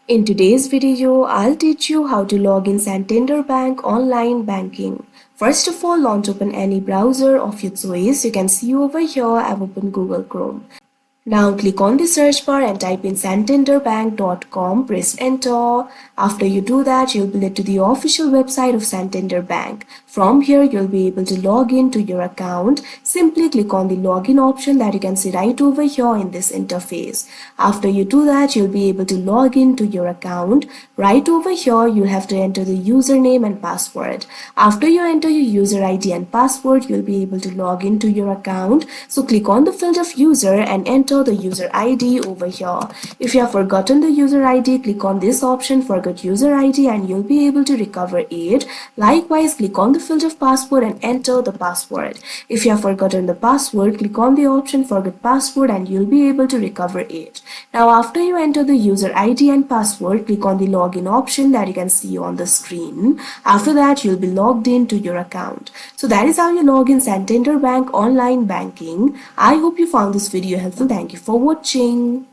In today's video, I'll teach you how to log in Santander Bank online banking. First of all, launch open any browser of your choice. You can see over here I've opened Google Chrome. Now click on the search bar and type in santanderbank.com, press enter. After you do that, you'll be led to the official website of Santander Bank. From here, you'll be able to log in to your account. Simply click on the login option that you can see right over here in this interface. After you do that, you'll be able to log in to your account. Right over here, you'll have to enter the username and password. After you enter your user ID and password, you'll be able to log into your account. So click on the field of user and enter the user ID over here. If you have forgotten the user ID, click on this option, forget user ID, and you'll be able to recover it. Likewise, click on the field of password and enter the password. If you have forgotten the password, click on the option forget password and you'll be able to recover it. Now after you enter the user ID and password, click on the login option that you can see on the screen. After that, you'll be logged in to your account. So that is how you log in Santander Bank online banking. I hope you found this video helpful. Thank you for watching.